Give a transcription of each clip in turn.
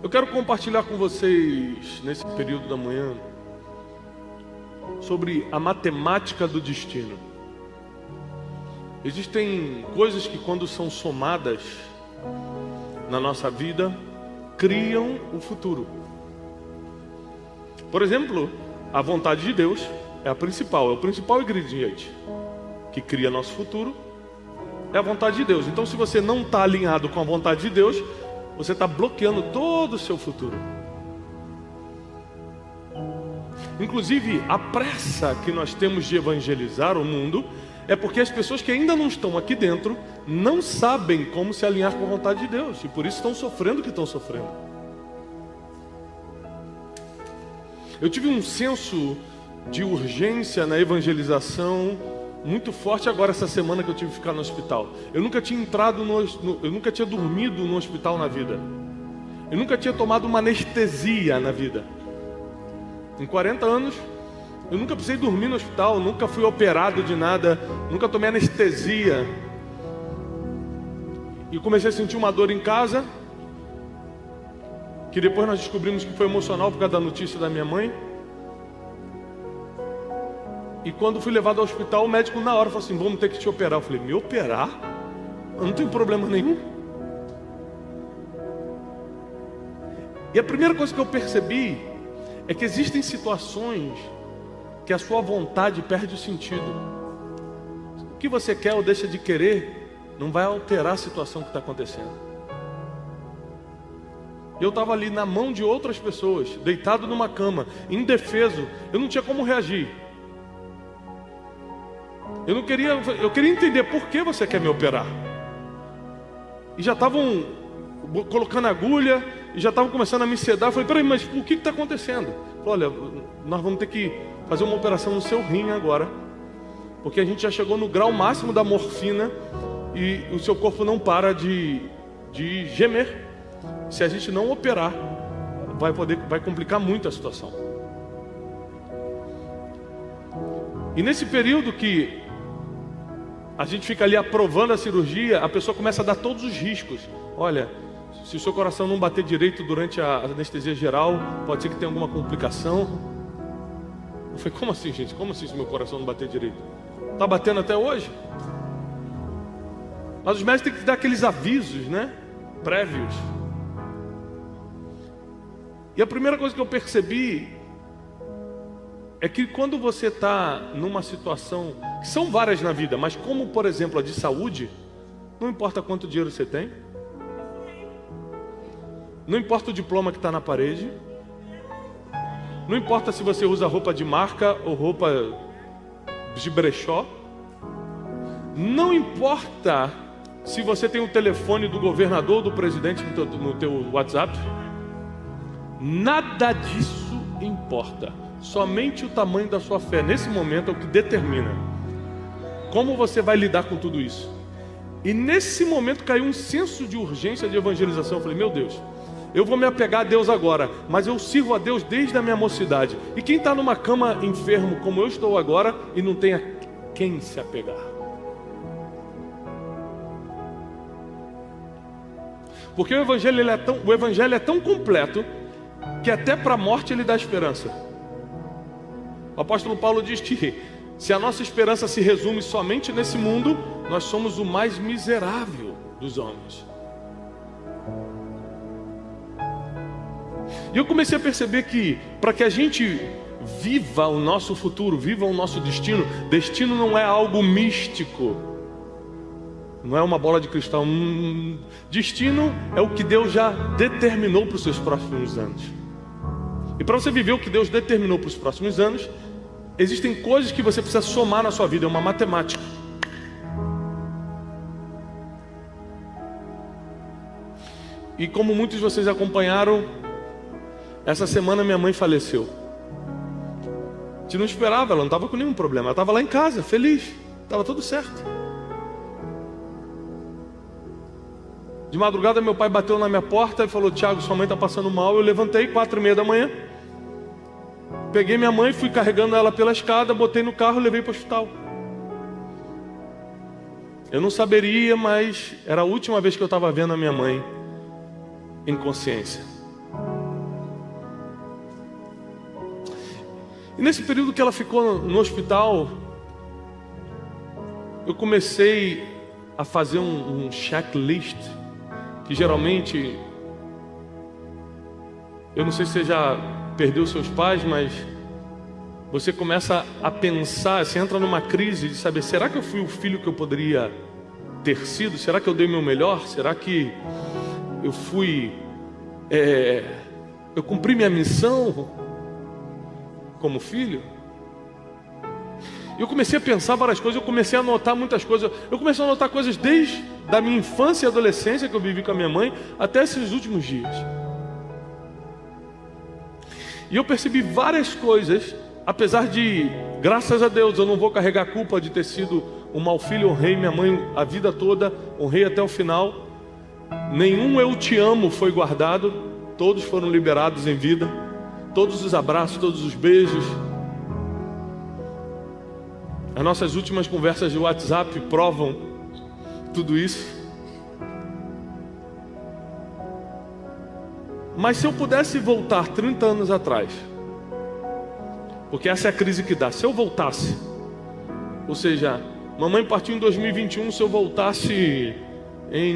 Eu quero compartilhar com vocês, nesse período da manhã, sobre a matemática do destino. Existem coisas que, quando são somadas na nossa vida, criam o futuro. Por exemplo, a vontade de Deus é o principal ingrediente que cria nosso futuro, é a vontade de Deus. Então, se você não está alinhado com a vontade de Deus, você está bloqueando todo o seu futuro. Inclusive, a pressa que nós temos de evangelizar o mundo é porque as pessoas que ainda não estão aqui dentro não sabem como se alinhar com a vontade de Deus, e por isso estão sofrendo o que estão sofrendo. Eu tive um senso de urgência na evangelização muito forte agora essa semana que eu tive que ficar no hospital. Eu nunca tinha eu nunca tinha dormido no hospital na vida. Eu nunca tinha tomado uma anestesia na vida. Em 40 anos, eu nunca precisei dormir no hospital, nunca fui operado de nada, nunca tomei anestesia. E comecei a sentir uma dor em casa, que depois nós descobrimos que foi emocional por causa da notícia da minha mãe. E quando fui levado ao hospital, o médico na hora falou assim: vamos ter que te operar. Eu falei: me operar? Eu não tenho problema nenhum. E a primeira coisa que eu percebi é que existem situações que a sua vontade perde o sentido. O que você quer ou deixa de querer não vai alterar a situação que está acontecendo. Eu estava ali na mão de outras pessoas, deitado numa cama, indefeso. Eu não tinha como reagir. Eu queria entender por que você quer me operar. E já estavam colocando agulha, e já estavam começando a me sedar. Eu falei: peraí, mas o que está acontecendo? Eu falei: olha, nós vamos ter que fazer uma operação no seu rim agora, porque a gente já chegou no grau máximo da morfina e o seu corpo não para de gemer. Se a gente não operar, vai complicar muito a situação. E nesse período que a gente fica ali aprovando a cirurgia, a pessoa começa a dar todos os riscos. Olha, se o seu coração não bater direito durante a anestesia geral, pode ser que tenha alguma complicação. Eu falei: como assim, gente? Como assim se meu coração não bater direito? Está batendo até hoje? Mas os médicos têm que dar aqueles avisos, né? Prévios. E a primeira coisa que eu percebi é que quando você está numa situação, que são várias na vida, mas como, por exemplo, a de saúde, não importa quanto dinheiro você tem, não importa o diploma que está na parede, não importa se você usa roupa de marca ou roupa de brechó, não importa se você tem o telefone do governador ou do presidente no teu WhatsApp, nada disso importa. Somente o tamanho da sua fé nesse momento é o que determina como você vai lidar com tudo isso. E nesse momento caiu um senso de urgência de evangelização. Eu falei: meu Deus, eu vou me apegar a Deus agora, mas eu sirvo a Deus desde a minha mocidade. E quem está numa cama enfermo como eu estou agora e não tem a quem se apegar? Porque o evangelho é tão completo que até para a morte ele dá esperança. O apóstolo Paulo diz que se a nossa esperança se resume somente nesse mundo, nós somos o mais miserável dos homens. E eu comecei a perceber que para que a gente viva o nosso futuro, viva o nosso destino, destino não é algo místico, não é uma bola de cristal. Destino é o que Deus já determinou para os seus próximos anos. E para você viver o que Deus determinou para os próximos anos, existem coisas que você precisa somar na sua vida, é uma matemática. E como muitos de vocês acompanharam, essa semana minha mãe faleceu. A gente não esperava, ela não estava com nenhum problema, ela estava lá em casa, feliz, estava tudo certo. De madrugada meu pai bateu na minha porta e falou: Tiago, sua mãe está passando mal. Eu levantei 4h30 da manhã, peguei minha mãe, fui carregando ela pela escada, botei no carro e levei para o hospital. Eu não saberia, mas era a última vez que eu estava vendo a minha mãe. em consciência. E nesse período que ela ficou no hospital, eu comecei a fazer um checklist, que geralmente, eu não sei se você já perdeu seus pais, mas você começa a pensar, você entra numa crise de saber, será que eu fui o filho que eu poderia ter sido? Será que eu dei o meu melhor? Será que eu fui, eu cumpri minha missão como filho? Eu comecei a pensar várias coisas, eu comecei a anotar muitas coisas. Eu comecei a anotar coisas desde a minha infância e adolescência, que eu vivi com a minha mãe, até esses últimos dias. E eu percebi várias coisas, apesar de, graças a Deus, eu não vou carregar a culpa de ter sido um mau filho. Honrei minha mãe a vida toda, honrei até o final. Nenhum eu te amo foi guardado, todos foram liberados em vida. Todos os abraços, todos os beijos. As nossas últimas conversas de WhatsApp provam tudo isso. Mas se eu pudesse voltar 30 anos atrás, porque essa é a crise que dá, se eu voltasse, ou seja, mamãe partiu em 2021, se eu voltasse em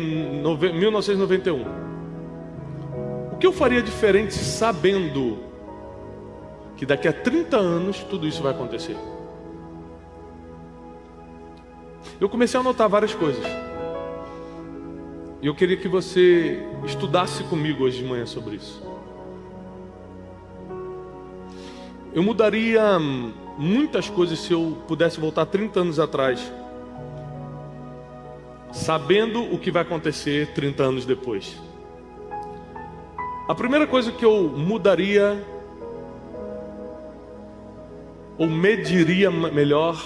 1991, o que eu faria diferente sabendo que daqui a 30 anos tudo isso vai acontecer? Eu comecei a anotar várias coisas. E eu queria que você estudasse comigo hoje de manhã sobre isso. Eu mudaria muitas coisas se eu pudesse voltar 30 anos atrás, sabendo o que vai acontecer 30 anos depois. A primeira coisa que eu mudaria, ou mediria melhor,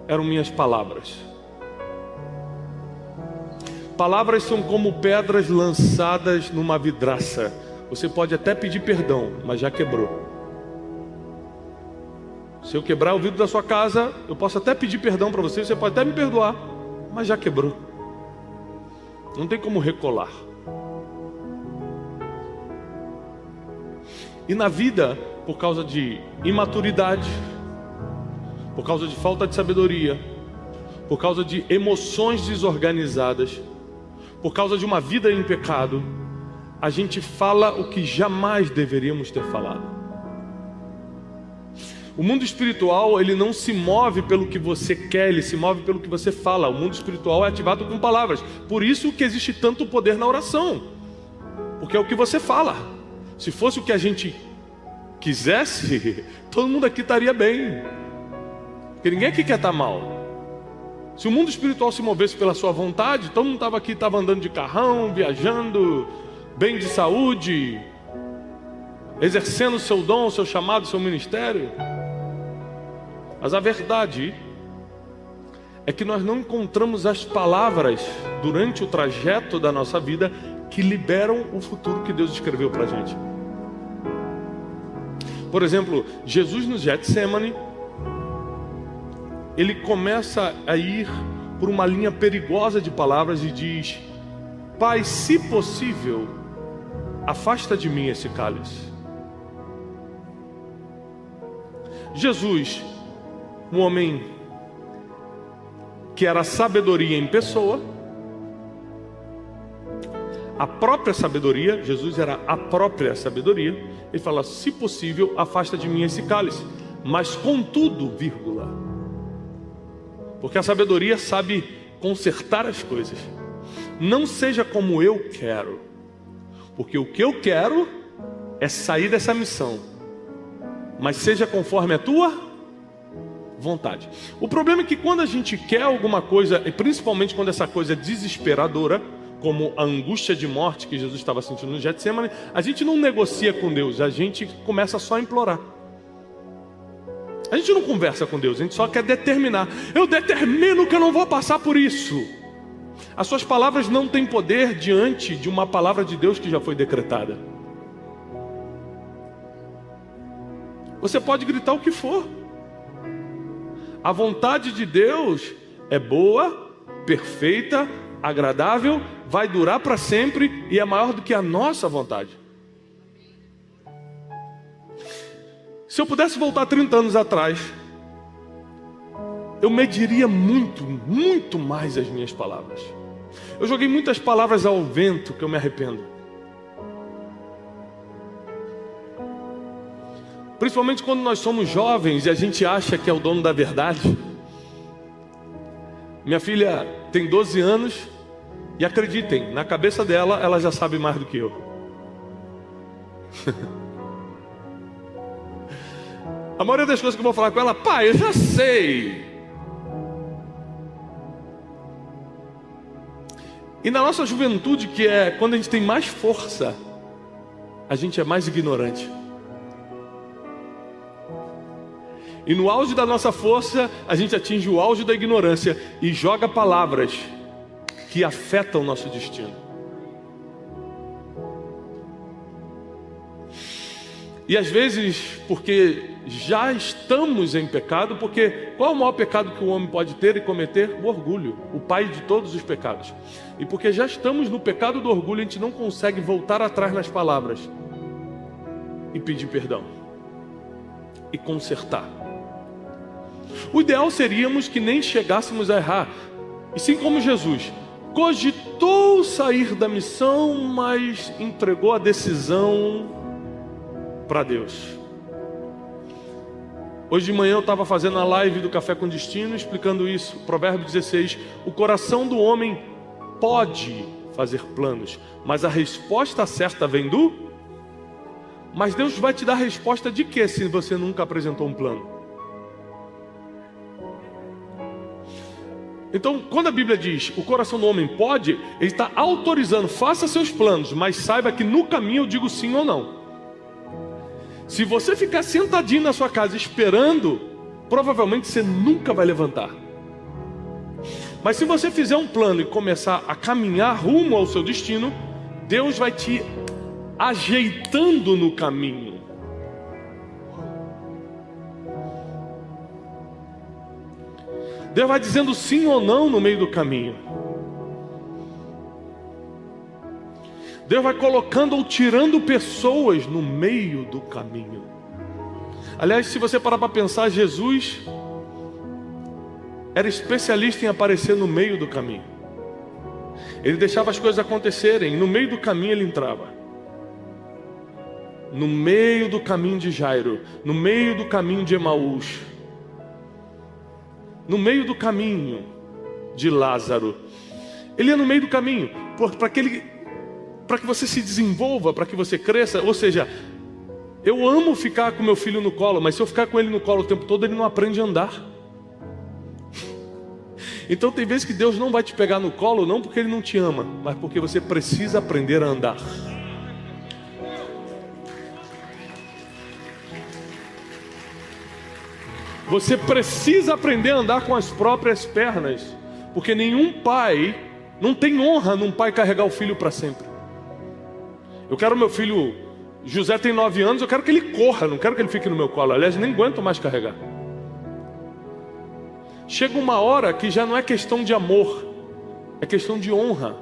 eram minhas palavras. Palavras são como pedras lançadas numa vidraça. Você pode até pedir perdão, mas já quebrou. Se eu quebrar o vidro da sua casa, eu posso até pedir perdão para você, você pode até me perdoar, mas já quebrou. Não tem como recolar. E na vida, por causa de imaturidade, por causa de falta de sabedoria, por causa de emoções desorganizadas, por causa de uma vida em pecado, a gente fala o que jamais deveríamos ter falado. O mundo espiritual, ele não se move pelo que você quer, ele se move pelo que você fala. O mundo espiritual é ativado com palavras. Por isso que existe tanto poder na oração, porque é o que você fala. Se fosse o que a gente quisesse, todo mundo aqui estaria bem. Porque ninguém aqui quer estar mal. Se o mundo espiritual se movesse pela sua vontade, todo mundo estava aqui, estava andando de carrão, viajando, bem de saúde, exercendo o seu dom, o seu chamado, o seu ministério. Mas a verdade é que nós não encontramos as palavras durante o trajeto da nossa vida que liberam o futuro que Deus escreveu para a gente. Por exemplo, Jesus no Getsemane, ele começa a ir por uma linha perigosa de palavras e diz: Pai, se possível, afasta de mim esse cálice. Jesus, um homem que era sabedoria em pessoa, a própria sabedoria, Jesus era a própria sabedoria, ele fala: se possível, afasta de mim esse cálice, mas contudo, vírgula, porque a sabedoria sabe consertar as coisas. Não seja como eu quero, porque o que eu quero é sair dessa missão, mas seja conforme a tua vontade. O problema é que quando a gente quer alguma coisa, e principalmente quando essa coisa é desesperadora, como a angústia de morte que Jesus estava sentindo no Getsemane, a gente não negocia com Deus, a gente começa só a implorar. A gente não conversa com Deus, a gente só quer determinar. Eu determino que eu não vou passar por isso. As suas palavras não têm poder diante de uma palavra de Deus que já foi decretada. Você pode gritar o que for. A vontade de Deus é boa, perfeita, agradável, vai durar para sempre e é maior do que a nossa vontade. Se eu pudesse voltar 30 anos atrás, eu mediria muito, muito mais as minhas palavras. Eu joguei muitas palavras ao vento que eu me arrependo. Principalmente quando nós somos jovens e a gente acha que é o dono da verdade. Minha filha tem 12 anos e acreditem, na cabeça dela, ela já sabe mais do que eu. A maioria das coisas que eu vou falar com ela, pai, eu já sei. E na nossa juventude, que é quando a gente tem mais força, a gente é mais ignorante. E no auge da nossa força, a gente atinge o auge da ignorância e joga palavras que afetam o nosso destino. E às vezes, porque já estamos em pecado, porque qual é o maior pecado que o homem pode ter e cometer? O orgulho, o pai de todos os pecados. E porque já estamos no pecado do orgulho, a gente não consegue voltar atrás nas palavras e pedir perdão e consertar. O ideal seríamos que nem chegássemos a errar, e sim como Jesus cogitou sair da missão, mas entregou a decisão para Deus. Hoje de manhã eu estava fazendo a live do Café com Destino, explicando isso. Provérbio 16: o coração do homem pode fazer planos, mas a resposta certa vem do... Mas Deus vai te dar a resposta de quê se você nunca apresentou um plano? Então, quando a Bíblia diz o coração do homem pode, ele está autorizando, faça seus planos, mas saiba que no caminho eu digo sim ou não. Se você ficar sentadinho na sua casa esperando, provavelmente você nunca vai levantar. Mas se você fizer um plano e começar a caminhar rumo ao seu destino, Deus vai te ajeitando no caminho. Deus vai dizendo sim ou não no meio do caminho. Deus vai colocando ou tirando pessoas no meio do caminho. Aliás, se você parar para pensar, Jesus era especialista em aparecer no meio do caminho. Ele deixava as coisas acontecerem, no meio do caminho ele entrava. No meio do caminho de Jairo, no meio do caminho de Emaús, no meio do caminho de Lázaro. Ele ia no meio do caminho para que você se desenvolva, para que você cresça. Ou seja, eu amo ficar com meu filho no colo, mas se eu ficar com ele no colo o tempo todo, ele não aprende a andar. Então tem vezes que Deus não vai te pegar no colo, não porque Ele não te ama, mas porque você precisa aprender a andar. Você precisa aprender a andar com as próprias pernas, porque nenhum pai, não tem honra num pai carregar o filho para sempre. Eu quero meu filho, José tem 9 anos, eu quero que ele corra, não quero que ele fique no meu colo. Aliás, nem aguento mais carregar. Chega uma hora que já não é questão de amor, é questão de honra.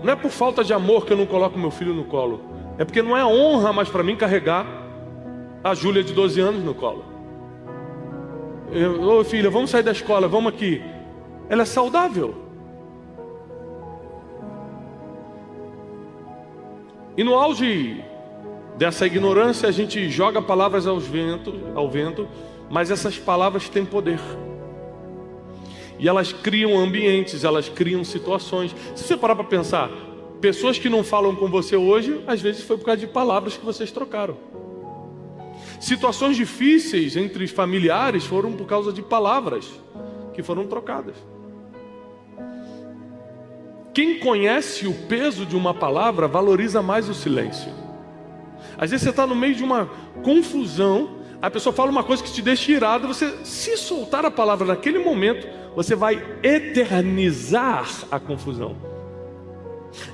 Não é por falta de amor que eu não coloco meu filho no colo, é porque não é honra mais para mim carregar a Júlia de 12 anos no colo. Ô filha, vamos sair da escola, vamos aqui. Ela é saudável. E no auge dessa ignorância, a gente joga palavras ao vento, mas essas palavras têm poder. E elas criam ambientes, elas criam situações. Se você parar para pensar, pessoas que não falam com você hoje, às vezes foi por causa de palavras que vocês trocaram. Situações difíceis entre familiares foram por causa de palavras que foram trocadas. Quem conhece o peso de uma palavra valoriza mais o silêncio. Às vezes você está no meio de uma confusão, a pessoa fala uma coisa que te deixa irado, você, se soltar a palavra naquele momento, você vai eternizar a confusão.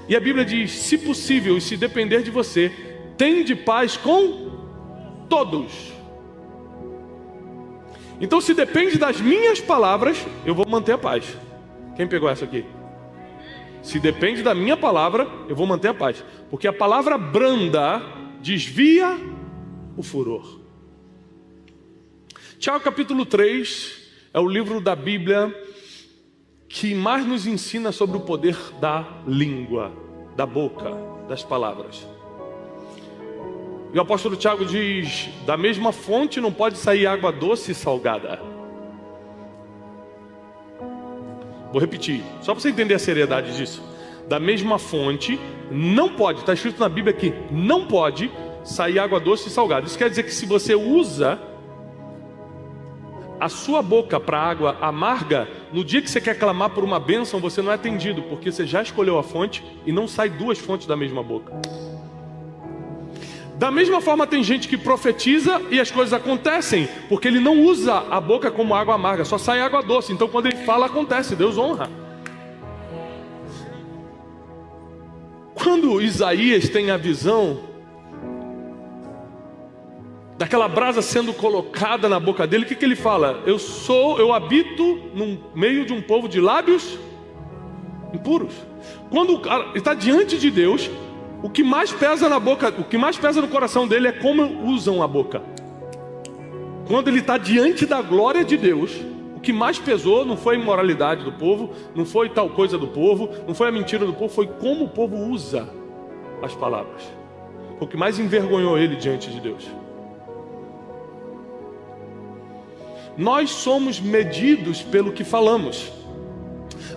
E a Bíblia diz, se possível e se depender de você, tende paz com todos. Então, se depende das minhas palavras, eu vou manter a paz. Quem pegou essa aqui? Se depende da minha palavra, eu vou manter a paz. Porque a palavra branda desvia o furor. Tiago capítulo 3 é o livro da Bíblia que mais nos ensina sobre o poder da língua, da boca, das palavras. E o apóstolo Tiago diz: da mesma fonte não pode sair água doce e salgada. Vou repetir, só para você entender a seriedade disso. Da mesma fonte não pode, está escrito na Bíblia aqui, não pode sair água doce e salgada. Isso quer dizer que se você usa a sua boca para água amarga, no dia que você quer clamar por uma bênção, você não é atendido, porque você já escolheu a fonte e não sai duas fontes da mesma boca. Da mesma forma, tem gente que profetiza e as coisas acontecem, porque ele não usa a boca como água amarga, só sai água doce. Então quando ele fala, acontece, Deus honra. Quando Isaías tem a visão daquela brasa sendo colocada na boca dele, o que ele fala? Eu habito no meio de um povo de lábios impuros. Quando o cara está diante de Deus, o que mais pesa na boca, o que mais pesa no coração dele é como usam a boca. Quando ele está diante da glória de Deus, o que mais pesou não foi a imoralidade do povo, não foi tal coisa do povo, não foi a mentira do povo, foi como o povo usa as palavras. Foi o que mais envergonhou ele diante de Deus. Nós somos medidos pelo que falamos.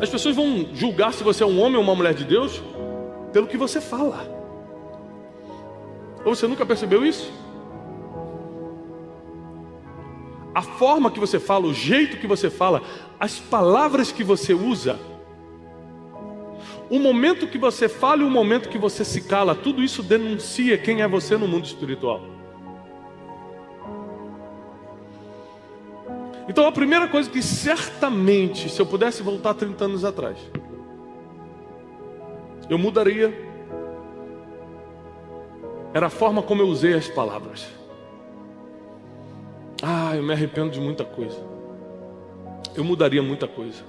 As pessoas vão julgar se você é um homem ou uma mulher de Deus pelo que você fala. Ou você nunca percebeu isso? A forma que você fala, o jeito que você fala, as palavras que você usa, o momento que você fala e o momento que você se cala, tudo isso denuncia quem é você no mundo espiritual. Então a primeira coisa que certamente, se eu pudesse voltar 30 anos atrás, eu mudaria, era a forma como eu usei as palavras. Eu me arrependo de muita coisa. Eu mudaria muita coisa.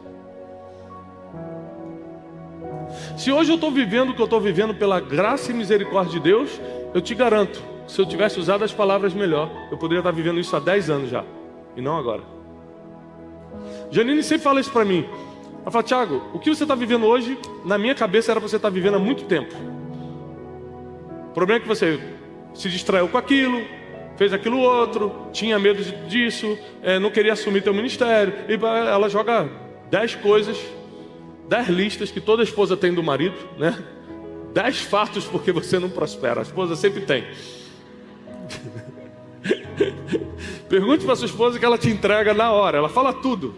Se hoje eu estou vivendo o que eu estou vivendo pela graça e misericórdia de Deus, eu te garanto, se eu tivesse usado as palavras melhor, eu poderia estar vivendo isso há 10 anos já, e não agora. Janine sempre fala isso para mim. Ela fala: Tiago, o que você está vivendo hoje, na minha cabeça era para você estar vivendo há muito tempo. O problema é que você se distraiu com aquilo, fez aquilo outro, tinha medo disso, não queria assumir teu ministério. E ela joga 10 coisas, 10 listas que toda esposa tem do marido, né? 10 fatos porque você não prospera. A esposa sempre tem. Pergunte para sua esposa que ela te entrega na hora, ela fala tudo.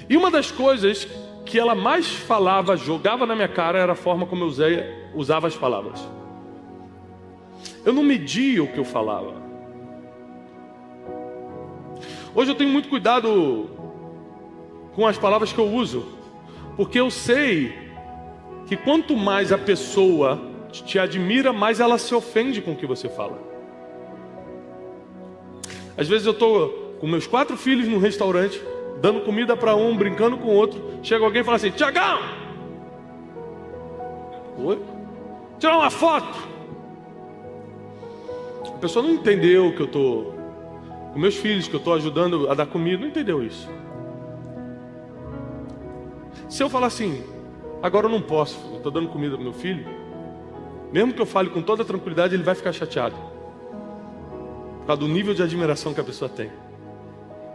E uma das coisas que ela mais falava, jogava na minha cara, era a forma como eu usava as palavras. Eu não media o que eu falava. Hoje eu tenho muito cuidado com as palavras que eu uso, porque eu sei que quanto mais a pessoa te admira, mais ela se ofende com o que você fala. Às vezes eu estou com meus 4 filhos num restaurante, dando comida para um, brincando com o outro. Chega alguém e fala assim: Tiagão! Oi? Tirar uma foto. A pessoa não entendeu que eu estou com meus filhos, que eu estou ajudando a dar comida. Não entendeu isso. Se eu falar assim: agora eu não posso, eu estou dando comida para meu filho, mesmo que eu fale com toda tranquilidade, ele vai ficar chateado, por causa do nível de admiração que a pessoa tem.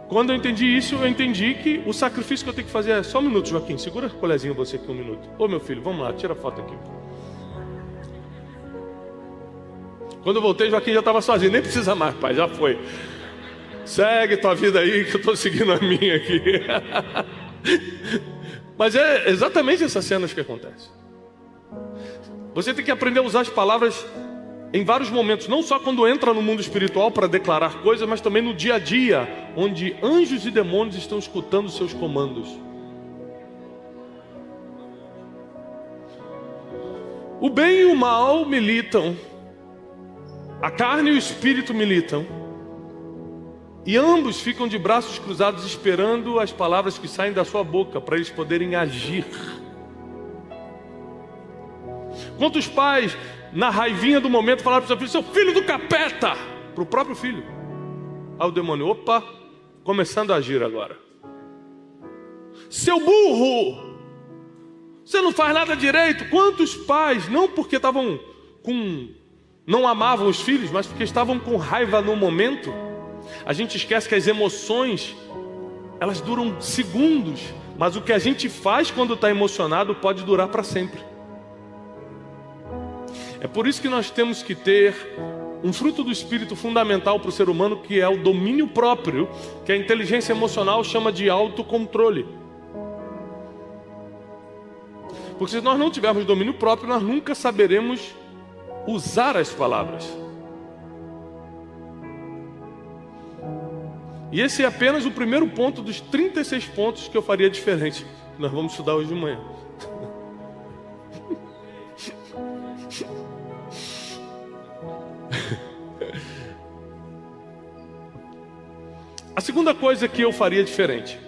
Quando eu entendi isso, eu entendi que o sacrifício que eu tenho que fazer é só um minuto. Joaquim, segura a colezinha você aqui 1 minuto. Ô meu filho, vamos lá, tira a foto aqui. Quando eu voltei, Joaquim já estava sozinho. Nem precisa mais, pai, já foi. Segue tua vida aí, que eu estou seguindo a minha aqui. Mas é exatamente essas cenas que acontecem. Você tem que aprender a usar as palavras em vários momentos, não só quando entra no mundo espiritual para declarar coisas, mas também no dia a dia, onde anjos e demônios estão escutando seus comandos. O bem e o mal militam, a carne e o espírito militam, E ambos ficam de braços cruzados esperando as palavras que saem da sua boca para eles poderem agir. Quantos pais, na raivinha do momento, falaram para o seu filho do capeta, para o próprio filho. Aí o demônio, opa, começando a agir agora. Seu burro, você não faz nada direito. Quantos pais, não porque não amavam os filhos, mas porque estavam com raiva no momento. A gente esquece que as emoções, elas duram segundos, mas o que a gente faz quando está emocionado pode durar para sempre. É por isso que nós temos que ter um fruto do Espírito fundamental para o ser humano, que é o domínio próprio, que a inteligência emocional chama de autocontrole. Porque se nós não tivermos domínio próprio, nós nunca saberemos usar as palavras. E esse é apenas o primeiro ponto dos 36 pontos que eu faria diferente. Nós vamos estudar hoje de manhã. A segunda coisa que eu faria diferente.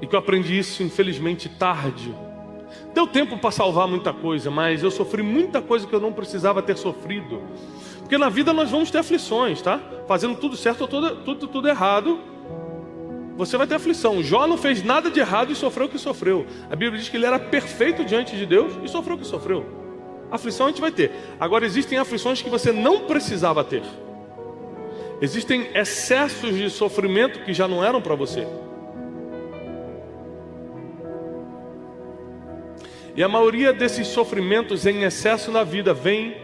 E que eu aprendi isso, infelizmente, tarde. Deu tempo para salvar muita coisa, mas eu sofri muita coisa que eu não precisava ter sofrido. Porque na vida nós vamos ter aflições, tá? Fazendo tudo certo ou tudo errado, você vai ter aflição. Jó não fez nada de errado e sofreu o que sofreu. A Bíblia diz que ele era perfeito diante de Deus e sofreu o que sofreu. Aflição a gente vai ter. Agora existem aflições que você não precisava ter. Existem excessos de sofrimento que já não eram para você. E a maioria desses sofrimentos em excesso na vida vem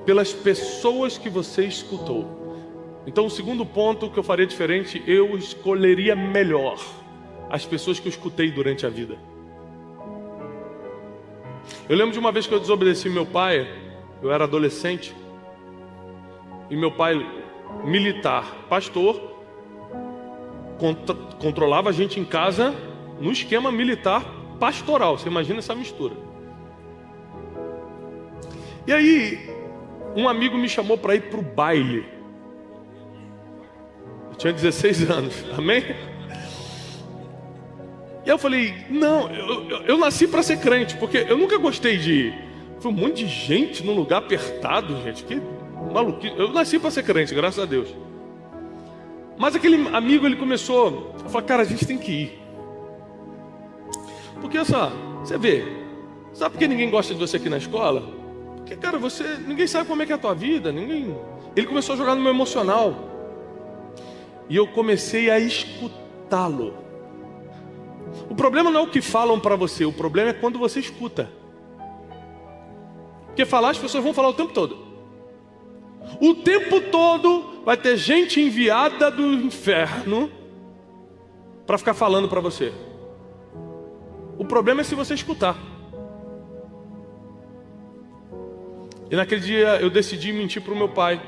pelas pessoas que você escutou. Então o segundo ponto que eu faria diferente, eu escolheria melhor as pessoas que eu escutei durante a vida. Eu lembro de uma vez que eu desobedeci meu pai, eu era adolescente, e meu pai, militar, pastor, controlava a gente em casa no esquema militar pastoral. Você imagina essa mistura. E aí, um amigo me chamou para ir para o baile. Eu tinha 16 anos, amém? E eu falei, não, eu nasci para ser crente, porque eu nunca gostei de ir. Foi um monte de gente num lugar apertado, gente, que maluquice. Eu nasci para ser crente, graças a Deus. Mas aquele amigo, ele começou a falar, cara, a gente tem que ir. Porque você vê, sabe por que ninguém gosta de você aqui na escola? Porque, cara, ninguém sabe como é que é a tua vida, Ele começou a jogar no meu emocional. E eu comecei a escutá-lo. O problema não é o que falam para você, o problema é quando você escuta. Porque falar, as pessoas vão falar o tempo todo. O tempo todo vai ter gente enviada do inferno para ficar falando para você. O problema é se você escutar. E naquele dia eu decidi mentir para o meu pai.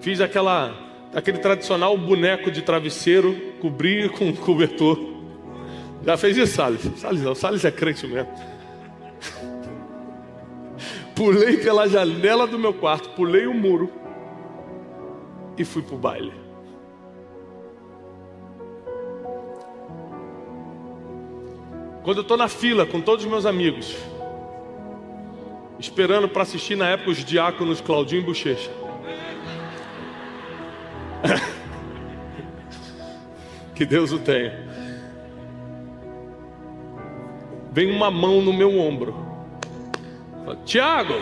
Fiz aquele tradicional boneco de travesseiro, cobri com um cobertor. Já fez isso, Salles? Salles não, Salles é crente mesmo. Pulei pela janela do meu quarto, pulei o muro e fui pro baile. Quando eu estou na fila com todos os meus amigos, esperando para assistir na época os diáconos Claudinho e Bochecha. Que Deus o tenha. Vem uma mão no meu ombro. Fala, Tiago.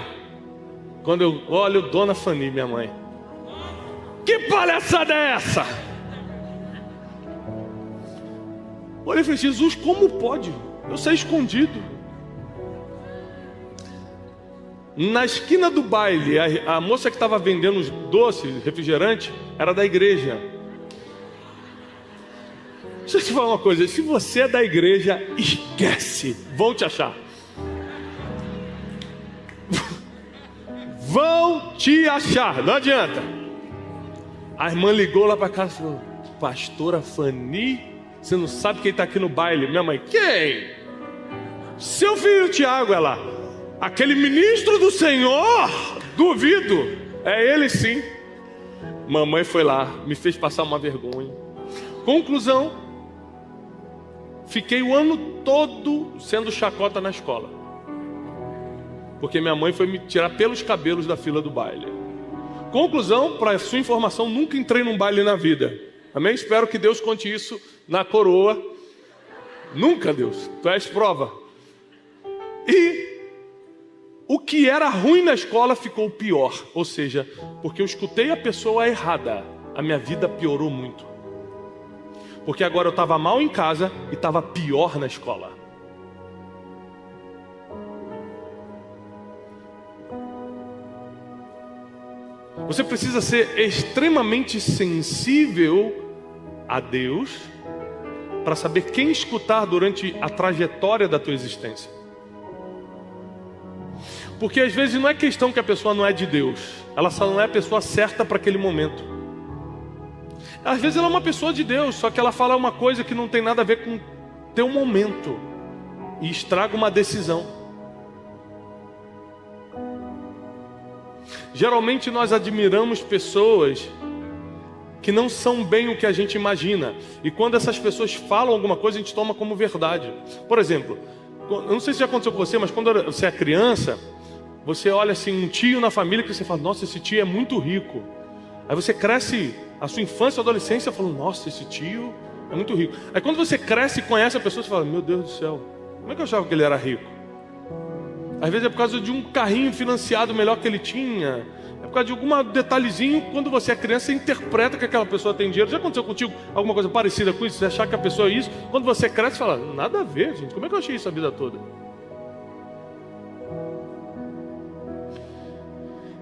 Quando eu olho, Dona Fanny, minha mãe. Que palhaçada é essa? Olha, eu falei, Jesus, como pode? Eu saí escondido. Na esquina do baile, a moça que estava vendendo os doces, refrigerante, era da igreja. Deixa eu te falar uma coisa, se você é da igreja, esquece, vão te achar. Vão te achar, não adianta. A irmã ligou lá para casa e falou, pastora Fanny, você não sabe quem está aqui no baile? Minha mãe, quem? Seu filho Tiago é lá. Aquele ministro do Senhor, duvido. É ele sim. Mamãe foi lá, me fez passar uma vergonha. Conclusão, fiquei o ano todo sendo chacota na escola. Porque minha mãe foi me tirar pelos cabelos da fila do baile. Conclusão, para sua informação, nunca entrei num baile na vida. Amém? Espero que Deus conte isso na coroa. Nunca, Deus. Tu és prova. E o que era ruim na escola ficou pior. Ou seja, porque eu escutei a pessoa errada, a minha vida piorou muito. Porque agora eu estava mal em casa e estava pior na escola. Você precisa ser extremamente sensível a Deus para saber quem escutar durante a trajetória da tua existência. Porque às vezes não é questão que a pessoa não é de Deus, ela só não é a pessoa certa para aquele momento. Às vezes ela é uma pessoa de Deus, só que ela fala uma coisa que não tem nada a ver com teu momento e estraga uma decisão. Geralmente nós admiramos pessoas que não são bem o que a gente imagina. E quando essas pessoas falam alguma coisa, a gente toma como verdade. Por exemplo, eu não sei se já aconteceu com você, mas quando você é criança, você olha assim, um tio na família que você fala, nossa, esse tio é muito rico. Aí você cresce, a sua infância e adolescência, falando, nossa, esse tio é muito rico. Aí quando você cresce e conhece a pessoa, você fala, meu Deus do céu, como é que eu achava que ele era rico? Às vezes é por causa de um carrinho financiado melhor que ele tinha. É por causa de algum detalhezinho. Quando você é criança, você interpreta que aquela pessoa tem dinheiro. Já aconteceu contigo alguma coisa parecida com isso? Você achar que a pessoa é isso. Quando você cresce, você fala, nada a ver, gente. Como é que eu achei isso a vida toda?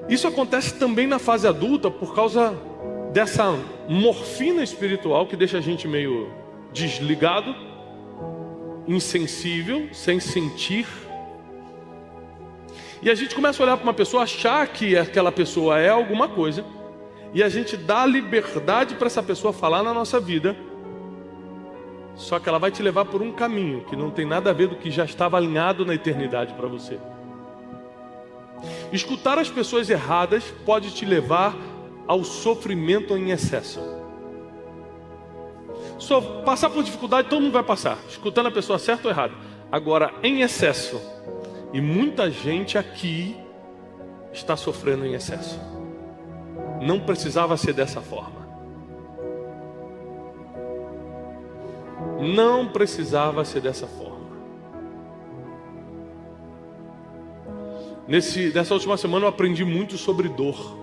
Isso acontece também na fase adulta por causa dessa morfina espiritual que deixa a gente meio desligado, insensível, sem sentir. E a gente começa a olhar para uma pessoa, achar que aquela pessoa é alguma coisa, e a gente dá liberdade para essa pessoa falar na nossa vida, só que ela vai te levar por um caminho que não tem nada a ver do que já estava alinhado na eternidade para você. Escutar as pessoas erradas pode te levar ao sofrimento em excesso. Só passar por dificuldade todo mundo vai passar, escutando a pessoa certa ou errada. Agora, em excesso, e muita gente aqui está sofrendo em excesso. Não precisava ser dessa forma. Não precisava ser dessa forma. Nessa última semana eu aprendi muito sobre dor.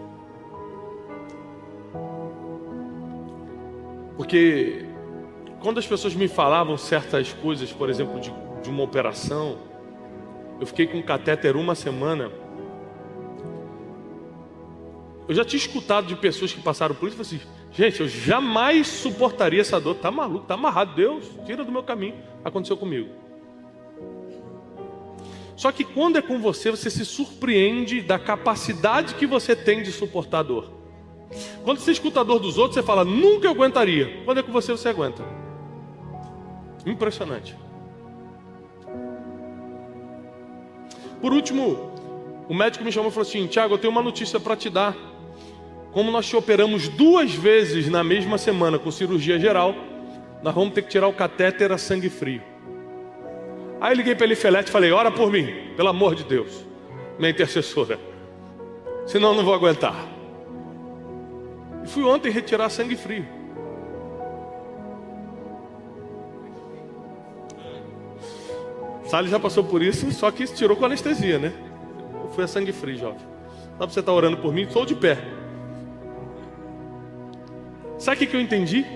Porque quando as pessoas me falavam certas coisas, por exemplo, de uma operação, eu fiquei com catéter uma semana. Eu já tinha escutado de pessoas que passaram por isso e falei assim, gente, eu jamais suportaria essa dor. Tá maluco, tá amarrado, Deus, tira do meu caminho. Aconteceu comigo. Só que quando é com você, você se surpreende da capacidade que você tem de suportar a dor. Quando você escuta a dor dos outros, você fala, nunca eu aguentaria. Quando é com você, você aguenta. Impressionante. Por último, o médico me chamou e falou assim, Tiago, eu tenho uma notícia para te dar. Como nós te operamos 2 vezes na mesma semana com cirurgia geral, nós vamos ter que tirar o catéter a sangue frio. Aí eu liguei para Elifelete e falei, ora por mim, pelo amor de Deus, minha intercessora, senão eu não vou aguentar. E fui ontem retirar sangue frio. Salles já passou por isso, só que isso tirou com anestesia, né? Eu fui a sangue frio, jovem. Só para você estar orando por mim, estou de pé. Sabe o que eu entendi?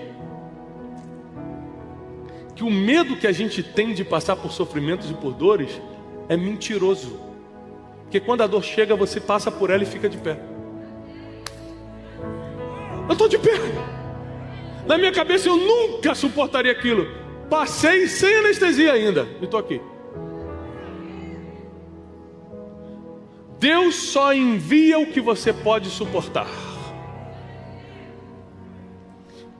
Que o medo que a gente tem de passar por sofrimentos e por dores é mentiroso. Porque quando a dor chega, você passa por ela e fica de pé. Eu estou de pé. Na minha cabeça eu nunca suportaria aquilo. Passei sem anestesia ainda e estou aqui. Deus só envia o que você pode suportar.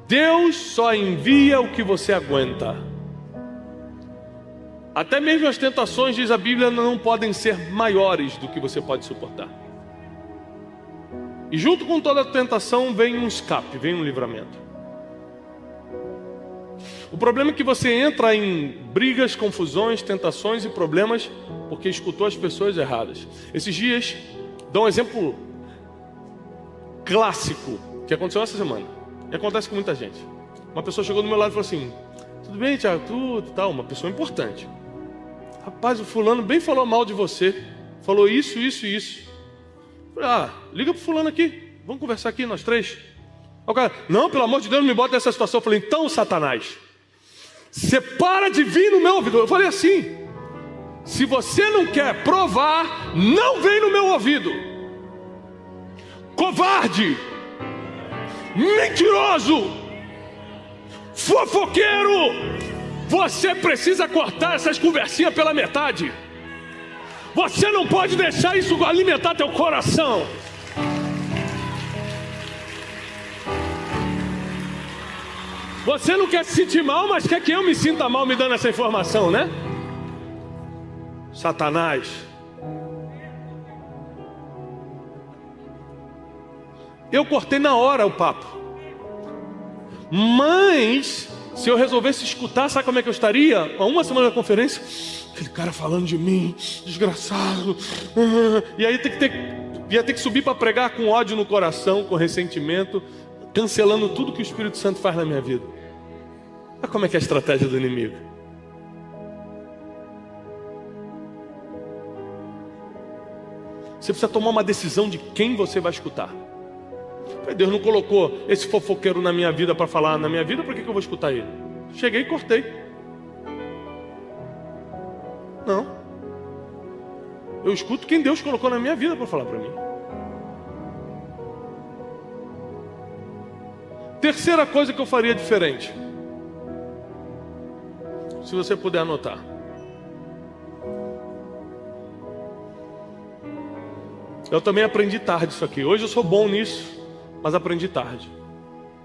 Deus só envia o que você aguenta. Até mesmo as tentações, diz a Bíblia, não podem ser maiores do que você pode suportar. E junto com toda a tentação vem um escape, vem um livramento. O problema é que você entra em brigas, confusões, tentações e problemas porque escutou as pessoas erradas. Esses dias, dou um exemplo clássico que aconteceu essa semana. E acontece com muita gente. Uma pessoa chegou do meu lado e falou assim: tudo bem, Tiago, tudo tal, uma pessoa importante. Rapaz, o fulano bem falou mal de você. Falou isso, isso e isso. Falei, liga pro fulano aqui. Vamos conversar aqui, nós três. O cara, não, pelo amor de Deus, não me bota nessa situação. Eu falei, então, Satanás, você para de vir no meu ouvido. Eu falei assim: se você não quer provar, não vem no meu ouvido. Covarde, mentiroso, fofoqueiro. Você precisa cortar essas conversinhas pela metade. Você não pode deixar isso alimentar teu coração. Você não quer se sentir mal, mas quer que eu me sinta mal me dando essa informação, né? Satanás. Eu cortei na hora o papo. Mas se eu resolvesse escutar, sabe como é que eu estaria? Há uma semana da conferência, aquele cara falando de mim, desgraçado. E aí ia ter que subir para pregar com ódio no coração, com ressentimento, cancelando tudo que o Espírito Santo faz na minha vida. Olha como é que é a estratégia do inimigo. Você precisa tomar uma decisão de quem você vai escutar. Deus não colocou esse fofoqueiro na minha vida para falar na minha vida, por que eu vou escutar ele? Cheguei e cortei. Não. Eu escuto quem Deus colocou na minha vida para falar para mim. Terceira coisa que eu faria diferente, se você puder anotar. Eu também aprendi tarde isso aqui. Hoje eu sou bom nisso, mas aprendi tarde.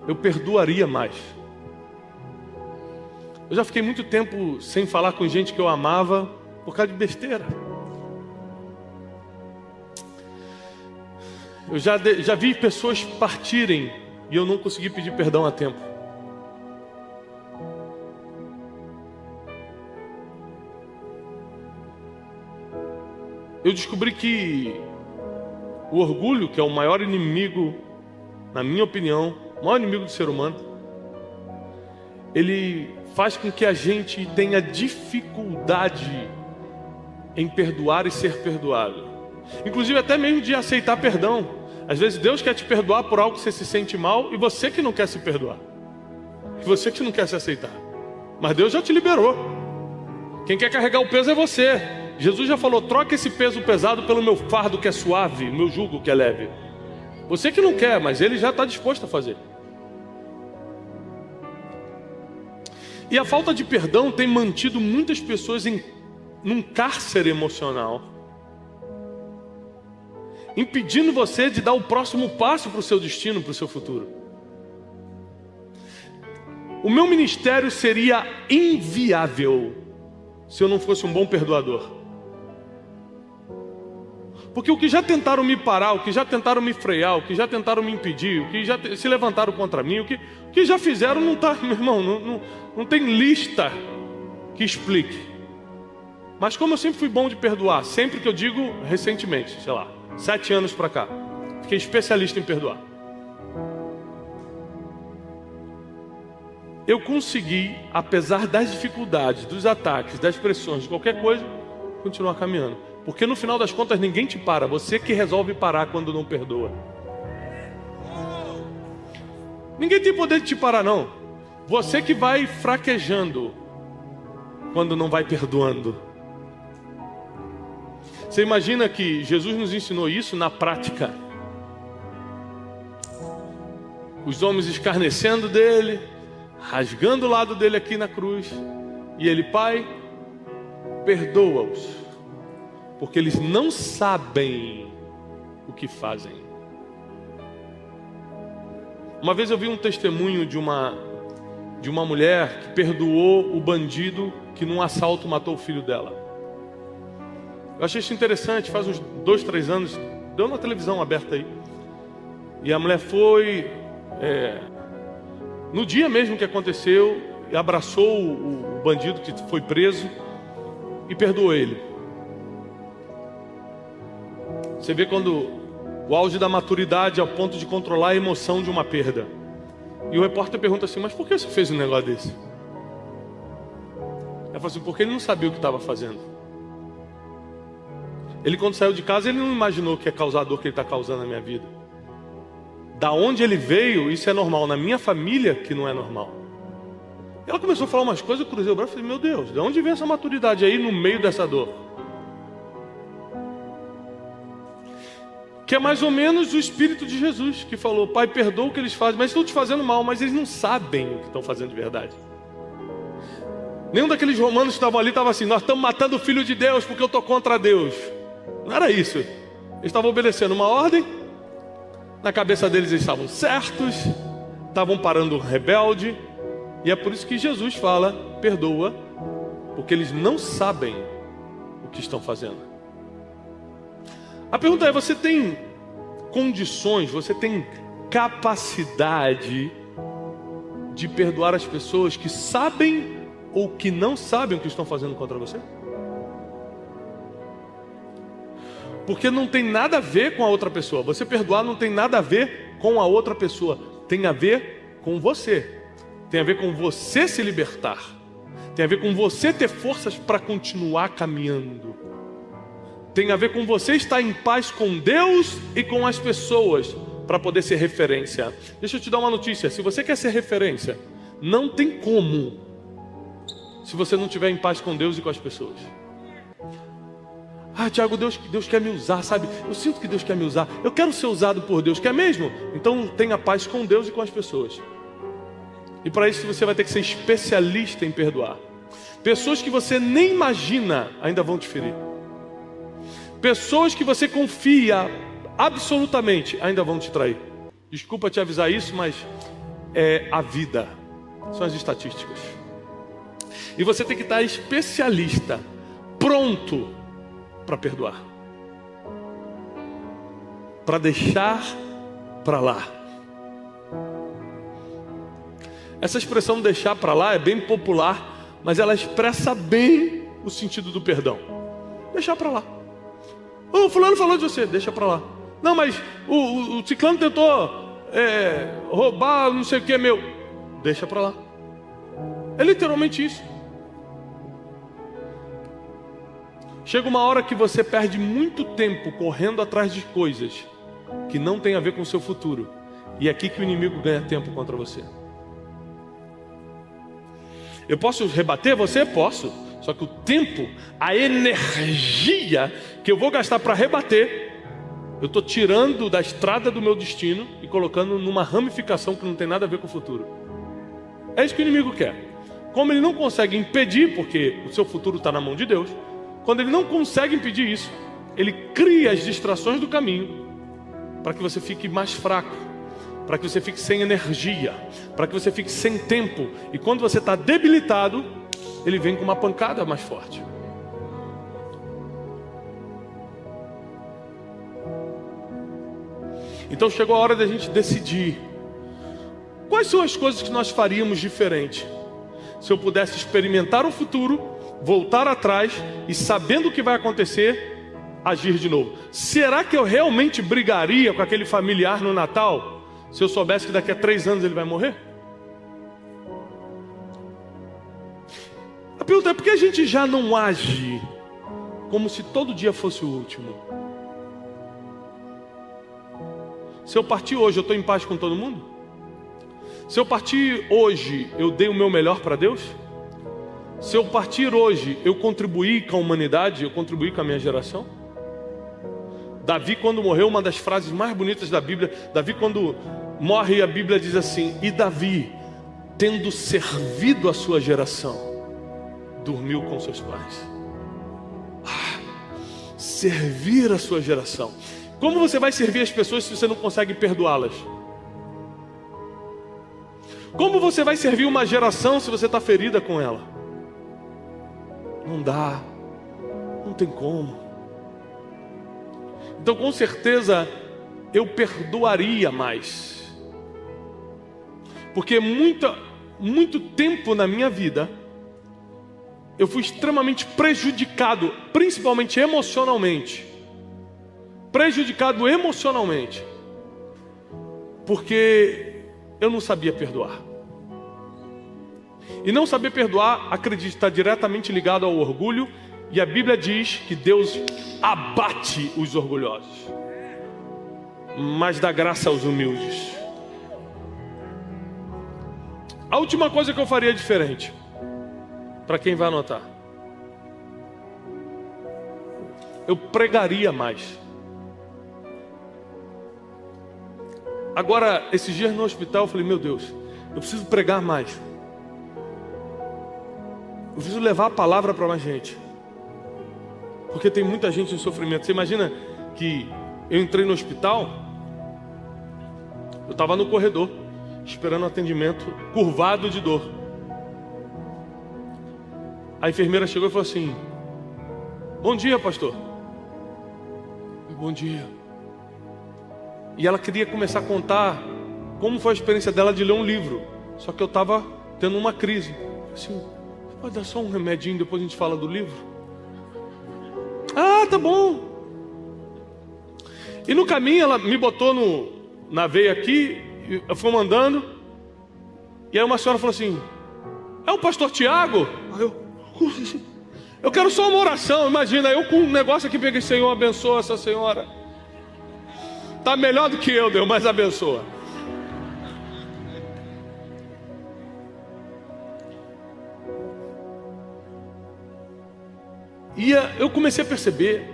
Eu perdoaria mais. Eu já fiquei muito tempo sem falar com gente que eu amava por causa de besteira. Eu já vi pessoas partirem e eu não consegui pedir perdão a tempo. Eu descobri que o orgulho, que é o maior inimigo, na minha opinião, o maior inimigo do ser humano, ele faz com que a gente tenha dificuldade em perdoar e ser perdoado. Inclusive até mesmo de aceitar perdão. Às vezes Deus quer te perdoar por algo que você se sente mal e você que não quer se perdoar. Você que não quer se aceitar. Mas Deus já te liberou. Quem quer carregar o peso é você. Jesus já falou, troca esse peso pesado pelo meu fardo que é suave, meu jugo que é leve. Você que não quer, mas Ele já está disposto a fazer. E a falta de perdão tem mantido muitas pessoas num cárcere emocional, impedindo você de dar o próximo passo para o seu destino, para o seu futuro. O meu ministério seria inviável se eu não fosse um bom perdoador. Porque o que já tentaram me parar, o que já tentaram me frear, o que já tentaram me impedir, o que já se levantaram contra mim, o que já fizeram não está, meu irmão, não tem lista que explique. Mas como eu sempre fui bom de perdoar, sempre que eu digo recentemente, sei lá, 7 anos para cá, fiquei especialista em perdoar. Eu consegui, apesar das dificuldades, dos ataques, das pressões, de qualquer coisa, continuar caminhando. Porque no final das contas ninguém te para, você que resolve parar quando não perdoa. Ninguém tem poder de te parar não. Você que vai fraquejando quando não vai perdoando. Você imagina que Jesus nos ensinou isso na prática. Os homens escarnecendo dele, rasgando o lado dele aqui na cruz. E ele, Pai, perdoa-os, porque eles não sabem o que fazem. Uma vez eu vi um testemunho de uma mulher que perdoou o bandido que num assalto matou o filho dela. Eu achei isso interessante, faz uns 2, 3 anos, deu na televisão aberta aí. E a mulher foi, no dia mesmo que aconteceu, abraçou o bandido que foi preso e perdoou ele. Você vê quando o auge da maturidade ao ponto de controlar a emoção de uma perda. E o repórter pergunta assim, mas por que você fez um negócio desse? Ela falou assim, porque ele não sabia o que estava fazendo. Ele, quando saiu de casa, ele não imaginou que ia causar a dor que ele está causando na minha vida. Da onde ele veio, isso é normal. Na minha família, que não é normal. Ela começou a falar umas coisas, eu cruzei o braço e falei, meu Deus, de onde vem essa maturidade aí no meio dessa dor? Que é mais ou menos o Espírito de Jesus, que falou, Pai, perdoa o que eles fazem, mas estão te fazendo mal, mas eles não sabem o que estão fazendo de verdade. Nenhum daqueles romanos que estavam ali estava assim, nós estamos matando o Filho de Deus porque eu estou contra Deus. Não era isso. Eles estavam obedecendo uma ordem, na cabeça deles eles estavam certos, estavam parando o rebelde, e é por isso que Jesus fala, perdoa, porque eles não sabem o que estão fazendo. A pergunta é, você tem condições, você tem capacidade de perdoar as pessoas que sabem ou que não sabem o que estão fazendo contra você? Porque não tem nada a ver com a outra pessoa. Você perdoar não tem nada a ver com a outra pessoa. Tem a ver com você. Tem a ver com você se libertar. Tem a ver com você ter forças para continuar caminhando. Tem a ver com você estar em paz com Deus e com as pessoas para poder ser referência. Deixa eu te dar uma notícia. Se você quer ser referência, não tem como se você não estiver em paz com Deus e com as pessoas. Ah, Tiago, Deus quer me usar, sabe? Eu sinto que Deus quer me usar. Eu quero ser usado por Deus. Quer mesmo? Então tenha paz com Deus e com as pessoas. E para isso você vai ter que ser especialista em perdoar. Pessoas que você nem imagina ainda vão te ferir. Pessoas que você confia absolutamente ainda vão te trair. Desculpa te avisar isso, mas é a vida. São as estatísticas. E você tem que estar especialista, pronto para perdoar, para deixar para lá. Essa expressão deixar para lá é bem popular, mas ela expressa bem o sentido do perdão. Deixar para lá. O fulano falou de você, deixa para lá. Não, mas o ciclano tentou roubar não sei o que meu. Deixa para lá. É literalmente isso. Chega uma hora que você perde muito tempo correndo atrás de coisas que não tem a ver com o seu futuro. E é aqui que o inimigo ganha tempo contra você. Eu posso rebater você? Posso. Só que o tempo, a energia que eu vou gastar para rebater, eu estou tirando da estrada do meu destino e colocando numa ramificação que não tem nada a ver com o futuro. É isso que o inimigo quer. Como ele não consegue impedir, porque o seu futuro está na mão de Deus, quando ele não consegue impedir isso, ele cria as distrações do caminho para que você fique mais fraco, para que você fique sem energia, para que você fique sem tempo. E quando você está debilitado, ele vem com uma pancada mais forte. Então chegou a hora da gente decidir quais são as coisas que nós faríamos diferente se eu pudesse experimentar o futuro, voltar atrás e, sabendo o que vai acontecer, agir de novo. Será que eu realmente brigaria com aquele familiar no Natal se eu soubesse que daqui a 3 anos ele vai morrer? A pergunta é, por que a gente já não age como se todo dia fosse o último? Se eu partir hoje, eu estou em paz com todo mundo? Se eu partir hoje, eu dei o meu melhor para Deus? Se eu partir hoje, eu contribuí com a humanidade, eu contribuí com a minha geração? Davi, quando morreu, uma das frases mais bonitas da Bíblia, Davi, quando morre, a Bíblia diz assim, e Davi, tendo servido a sua geração, dormiu com seus pais. Servir a sua geração. Como você vai servir as pessoas se você não consegue perdoá-las? Como você vai servir uma geração se você está ferida com ela? Não dá, não tem como. Então com certeza eu perdoaria mais. Porque muito tempo na minha vida eu fui extremamente prejudicado, principalmente emocionalmente. Prejudicado emocionalmente. Porque eu não sabia perdoar. E não saber perdoar, acredito, está diretamente ligado ao orgulho. E a Bíblia diz que Deus abate os orgulhosos, mas dá graça aos humildes. A última coisa que eu faria diferente, para quem vai anotar, eu pregaria mais. Agora, esses dias no hospital, eu falei, meu Deus, eu preciso pregar mais. Eu preciso levar a palavra para mais gente. Porque tem muita gente em sofrimento. Você imagina que eu entrei no hospital, eu estava no corredor, esperando atendimento, curvado de dor. A enfermeira chegou e falou assim, bom dia, pastor. Bom dia. E ela queria começar a contar como foi a experiência dela de ler um livro. Só que eu estava tendo uma crise. Assim, pode dar só um remedinho, depois a gente fala do livro? Ah, tá bom. E no caminho ela me botou na veia aqui, eu fui mandando. E aí uma senhora falou assim, é o pastor Tiago? Aí eu quero só uma oração. Imagina, eu com um negócio aqui, peguei, Senhor, abençoa essa senhora. Tá melhor do que eu, Deus, mas abençoa. E eu comecei a perceber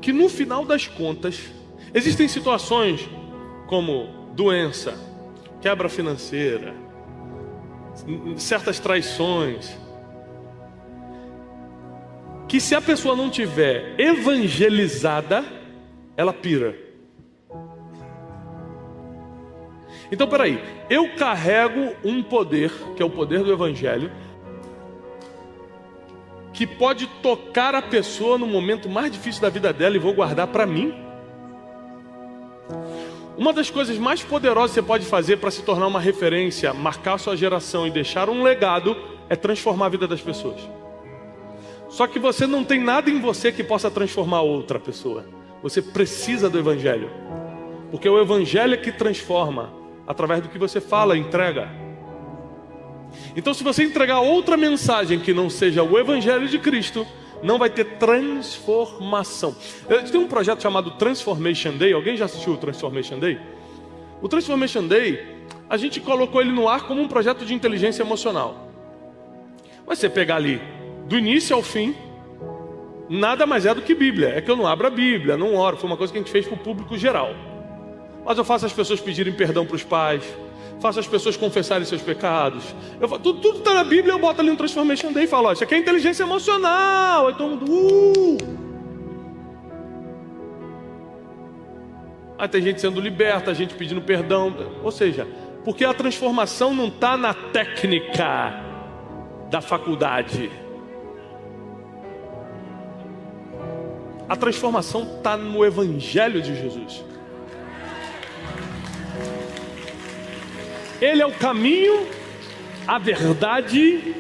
que no final das contas, existem situações como doença, quebra financeira, certas traições, que se a pessoa não tiver evangelizada, ela pira. Então peraí, eu carrego um poder, que é o poder do evangelho, que pode tocar a pessoa no momento mais difícil da vida dela e vou guardar para mim. Uma das coisas mais poderosas que você pode fazer para se tornar uma referência, marcar a sua geração e deixar um legado, é transformar a vida das pessoas. Só que você não tem nada em você que possa transformar outra pessoa. Você precisa do evangelho. Porque o evangelho é que transforma, através do que você fala, entrega. Então se você entregar outra mensagem que não seja o evangelho de Cristo, não vai ter transformação. Tem um projeto chamado Transformation Day. Alguém já assistiu o Transformation Day? O Transformation Day, a gente colocou ele no ar como um projeto de inteligência emocional. Mas você pegar ali, do início ao fim, nada mais é do que Bíblia. É que eu não abro a Bíblia, não oro. Foi uma coisa que a gente fez para o público geral. Mas eu faço as pessoas pedirem perdão para os pais, faço as pessoas confessarem seus pecados. Tudo está na Bíblia, eu boto ali no Transformation Day e falo, ó, isso aqui é inteligência emocional. Aí todo mundo, Aí tem gente sendo liberta, gente pedindo perdão. Ou seja, porque a transformação não está na técnica da faculdade. A transformação está no Evangelho de Jesus. Ele é o caminho, a verdade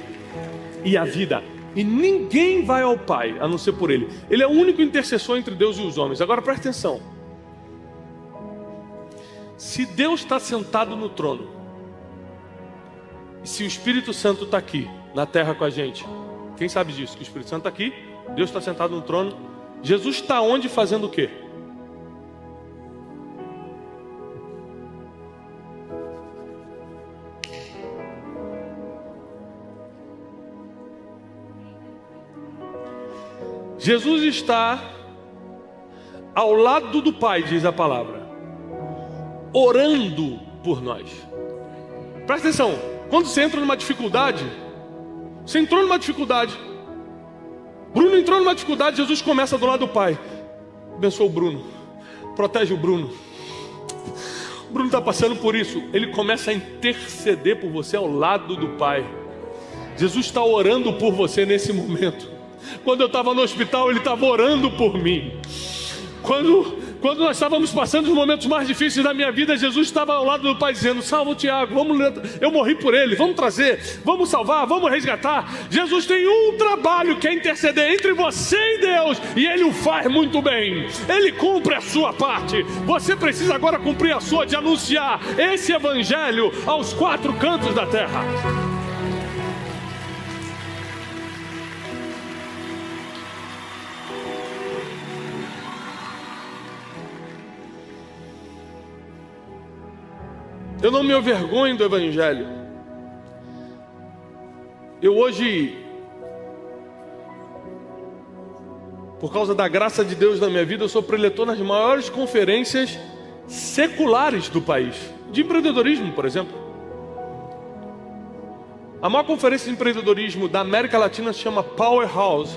e a vida. E ninguém vai ao Pai a não ser por Ele. Ele é o único intercessor entre Deus e os homens. Agora presta atenção. Se Deus está sentado no trono, e se o Espírito Santo está aqui, na terra com a gente, quem sabe disso? Que o Espírito Santo está aqui, Deus está sentado no trono. Jesus está onde fazendo o quê? Jesus está ao lado do Pai, diz a palavra, orando por nós. Presta atenção, quando você entra numa dificuldade, você entrou numa dificuldade, Bruno entrou numa dificuldade, Jesus começa do lado do Pai. Abençoa o Bruno, protege o Bruno. O Bruno está passando por isso. Ele começa a interceder por você ao lado do Pai. Jesus está orando por você nesse momento. Quando eu estava no hospital, Ele estava orando por mim. Quando nós estávamos passando os momentos mais difíceis da minha vida, Jesus estava ao lado do Pai dizendo: salva o Tiago, eu morri por ele, vamos trazer, vamos salvar, vamos resgatar. Jesus tem um trabalho, que é interceder entre você e Deus, e Ele o faz muito bem. Ele cumpre a sua parte. Você precisa agora cumprir a sua, de anunciar esse evangelho aos 4 cantos da terra. Eu não me envergonho do evangelho. Eu hoje, por causa da graça de Deus na minha vida, eu sou preletor nas maiores conferências seculares do país, de empreendedorismo, por exemplo. A maior conferência de empreendedorismo da América Latina se chama Powerhouse.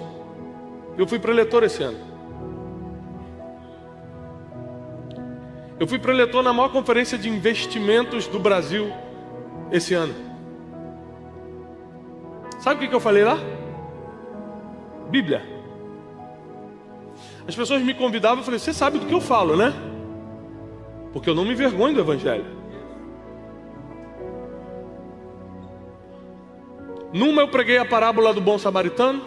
Eu fui preletor esse ano. Eu fui preletor na maior conferência de investimentos do Brasil esse ano. Sabe o que eu falei lá? Bíblia. As pessoas me convidavam e eu falei: você sabe do que eu falo, né? Porque eu não me envergonho do evangelho. Numa eu preguei a parábola do bom samaritano.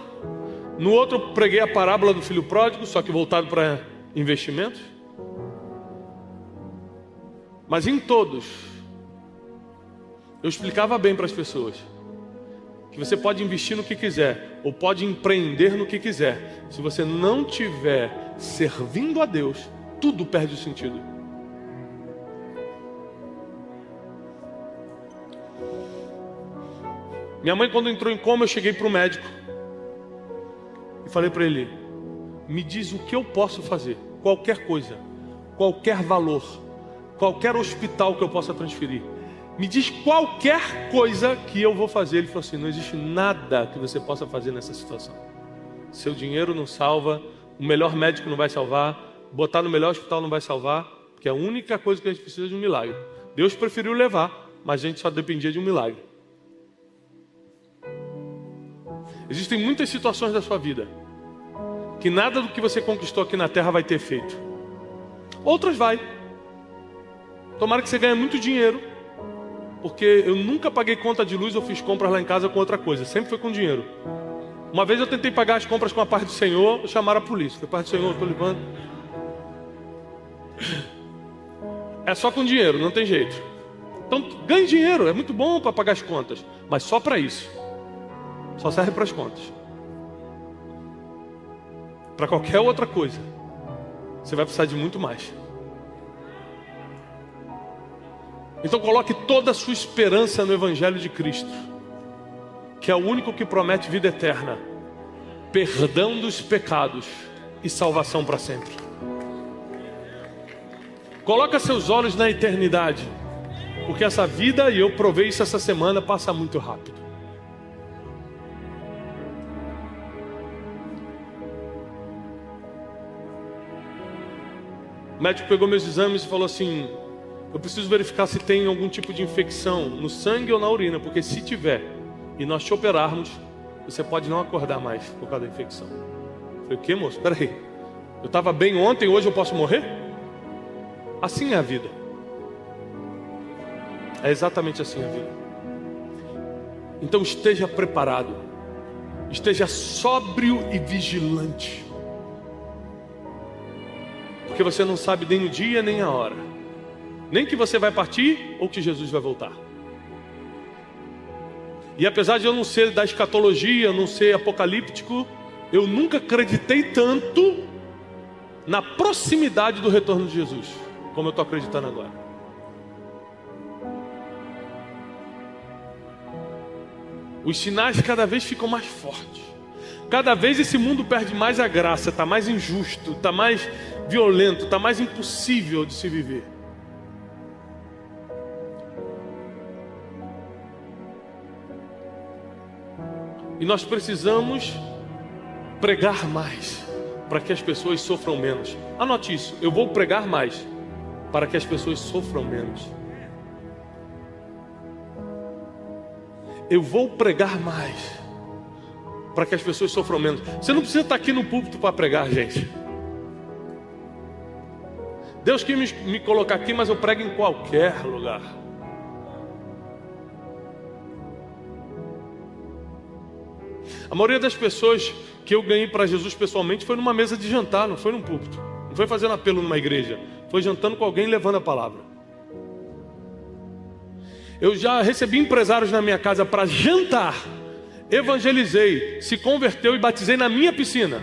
No outro eu preguei a parábola do filho pródigo, só que voltado para investimentos. Mas em todos, eu explicava bem para as pessoas que você pode investir no que quiser, ou pode empreender no que quiser. Se você não estiver servindo a Deus, tudo perde o sentido. Minha mãe, quando entrou em coma, eu cheguei para o médico e falei para ele: me diz o que eu posso fazer, qualquer coisa, qualquer valor, qualquer hospital que eu possa transferir, me diz qualquer coisa que eu vou fazer. Ele falou assim: não existe nada que você possa fazer nessa situação. Seu dinheiro não salva, o melhor médico não vai salvar, botar no melhor hospital não vai salvar, porque a única coisa que a gente precisa é de um milagre. Deus preferiu levar, mas a gente só dependia de um milagre. Existem muitas situações da sua vida que nada do que você conquistou aqui na terra vai ter efeito. Outras vai. Tomara que você ganhe muito dinheiro, porque eu nunca paguei conta de luz ou fiz compras lá em casa com outra coisa, sempre foi com dinheiro. Uma vez eu tentei pagar as compras com a paz do Senhor, chamaram a polícia. A paz do Senhor, eu estou levando. É só com dinheiro, não tem jeito. Então ganhe dinheiro, é muito bom para pagar as contas, mas só para isso. Só serve para as contas. Para qualquer outra coisa, você vai precisar de muito mais. Então coloque toda a sua esperança no Evangelho de Cristo, que é o único que promete vida eterna, perdão dos pecados e salvação para sempre. Coloca seus olhos na eternidade, porque essa vida, e eu provei isso essa semana, passa muito rápido. O médico pegou meus exames e falou assim: eu preciso verificar se tem algum tipo de infecção no sangue ou na urina, porque se tiver e nós te operarmos, você pode não acordar mais por causa da infecção. Eu falei: o que, moço? Espera aí, eu estava bem ontem, hoje eu posso morrer? Assim é a vida. É exatamente assim a vida. Então esteja preparado, esteja sóbrio e vigilante, porque você não sabe nem o dia nem a hora, nem que você vai partir ou que Jesus vai voltar. E apesar de eu não ser da escatologia, não ser apocalíptico, eu nunca acreditei tanto na proximidade do retorno de Jesus como eu estou acreditando agora. Os sinais cada vez ficam mais fortes. Cada vez esse mundo perde mais a graça, está mais injusto, está mais violento, está mais impossível de se viver. E nós precisamos pregar mais, para que as pessoas sofram menos. Anote isso: eu vou pregar mais, para que as pessoas sofram menos. eu vou pregar mais, para que as pessoas sofram menos. Você não precisa estar aqui no púlpito para pregar, gente. Deus quis me colocar aqui, mas eu prego em qualquer lugar. A maioria das pessoas que eu ganhei para Jesus pessoalmente foi numa mesa de jantar, não foi num púlpito. Não foi fazendo apelo numa igreja. Foi jantando com alguém, levando a palavra. Eu já recebi empresários na minha casa para jantar. Evangelizei, se converteu e batizei na minha piscina.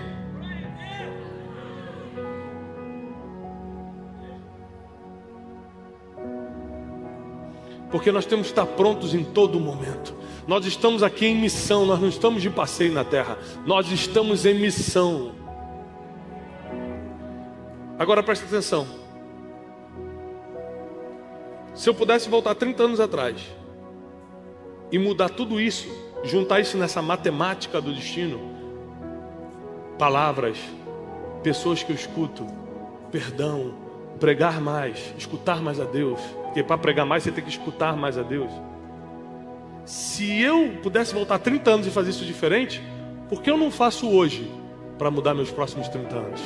Porque nós temos que estar prontos em todo momento. Nós estamos aqui em missão, nós não estamos de passeio na terra. Nós estamos em missão. Agora presta atenção. Se eu pudesse voltar 30 anos atrás e mudar tudo isso, juntar isso nessa matemática do destino, palavras, pessoas que eu escuto, perdão, pregar mais, escutar mais a Deus, porque para pregar mais você tem que escutar mais a Deus. Se eu pudesse voltar 30 anos e fazer isso diferente, por que eu não faço hoje para mudar meus próximos 30 anos?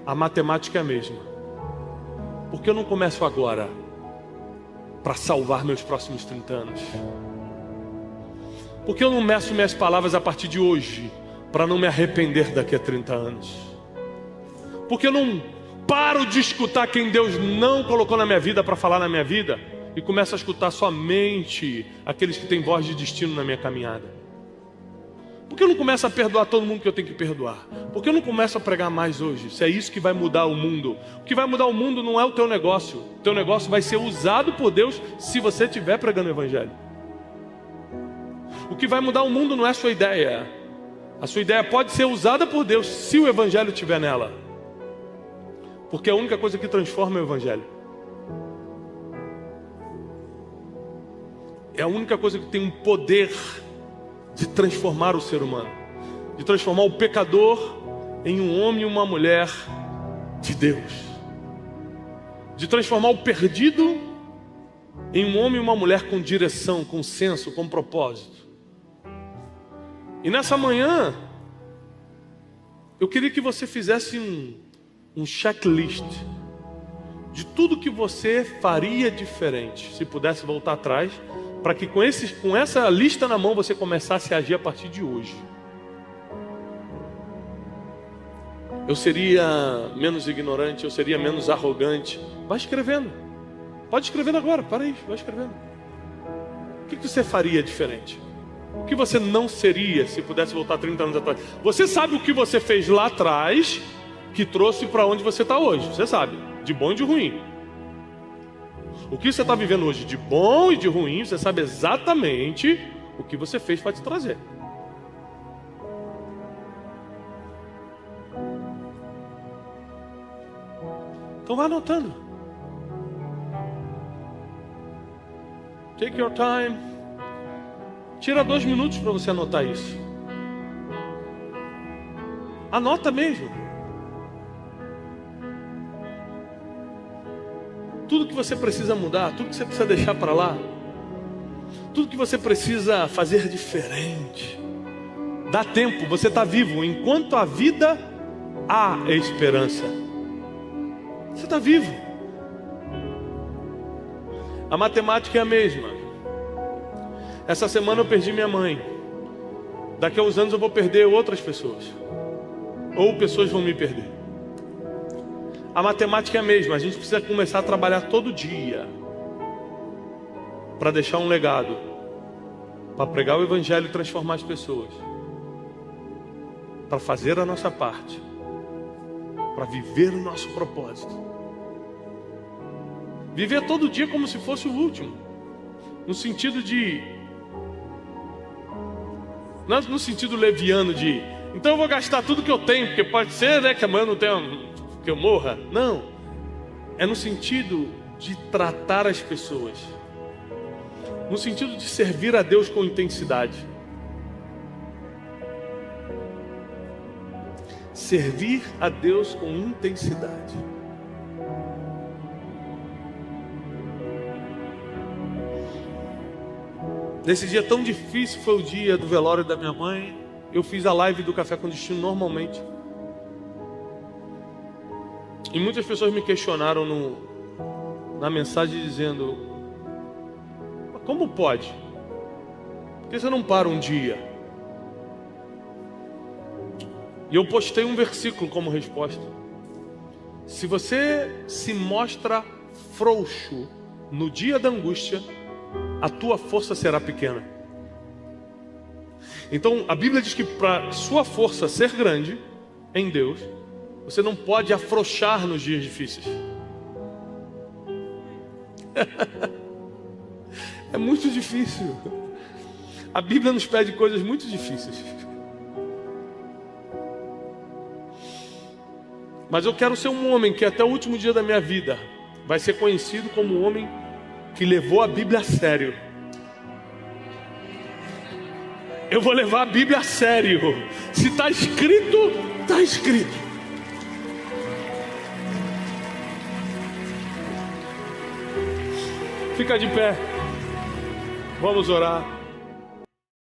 A matemática é a mesma. Por que eu não começo agora para salvar meus próximos 30 anos? Por que eu não meço minhas palavras a partir de hoje para não me arrepender daqui a 30 anos? Por que eu não paro de escutar quem Deus não colocou na minha vida para falar na minha vida e começo a escutar somente aqueles que têm voz de destino na minha caminhada? Por que eu não começo a perdoar todo mundo que eu tenho que perdoar? Por que eu não começo a pregar mais hoje? Se é isso que vai mudar o mundo. O que vai mudar o mundo não é o teu negócio. O teu negócio vai ser usado por Deus se você estiver pregando o evangelho. O que vai mudar o mundo não é a sua ideia. A sua ideia pode ser usada por Deus se o evangelho estiver nela. Porque é a única coisa que transforma é o evangelho. É a única coisa que tem um poder de transformar o ser humano, de transformar o pecador em um homem e uma mulher de Deus, de transformar o perdido em um homem e uma mulher com direção, com senso, com propósito. E nessa manhã eu queria que você fizesse um checklist de tudo que você faria diferente se pudesse voltar atrás, para que com essa lista na mão você começasse a agir a partir de hoje. Eu seria menos ignorante, eu seria menos arrogante. Vai escrevendo. Pode escrevendo agora, para aí, vai escrevendo. O que você faria diferente? O que você não seria se pudesse voltar 30 anos atrás? Você sabe o que você fez lá atrás que trouxe para onde você está hoje. Você sabe, de bom e de ruim. O que você está vivendo hoje de bom e de ruim, você sabe exatamente o que você fez para te trazer. Então vai anotando. Take your time. Tira 2 minutos para você anotar isso. Anota mesmo. Tudo que você precisa mudar, tudo que você precisa deixar para lá, tudo que você precisa fazer diferente. Dá tempo, você está vivo. Enquanto a vida, há esperança. Você está vivo. A matemática é a mesma. Essa semana eu perdi minha mãe. Daqui a uns anos eu vou perder outras pessoas. Ou pessoas vão me perder. A matemática é a mesma. A gente precisa começar a trabalhar todo dia para deixar um legado, para pregar o evangelho e transformar as pessoas, para fazer a nossa parte, para viver o nosso propósito. Viver todo dia como se fosse o último, no sentido de, não no sentido leviano de, então eu vou gastar tudo que eu tenho, porque pode ser, né, que amanhã eu não tenha, que eu morra. Não, é no sentido de tratar as pessoas, no sentido de servir a Deus com intensidade. Servir a Deus com intensidade. Nesse dia tão difícil, foi o dia do velório da minha mãe. Eu fiz a live do Café com Destino normalmente. E muitas pessoas me questionaram na mensagem dizendo: como pode? Por que você não para um dia? E eu postei um versículo como resposta. Se você se mostra frouxo no dia da angústia, a tua força será pequena. Então a Bíblia diz que para sua força ser grande em Deus, você não pode afrouxar nos dias difíceis. É muito difícil. A Bíblia nos pede coisas muito difíceis. Mas eu quero ser um homem que até o último dia da minha vida vai ser conhecido como um homem que levou a Bíblia a sério. Eu vou levar a Bíblia a sério. Se está escrito, está escrito. Fica de pé. Vamos orar.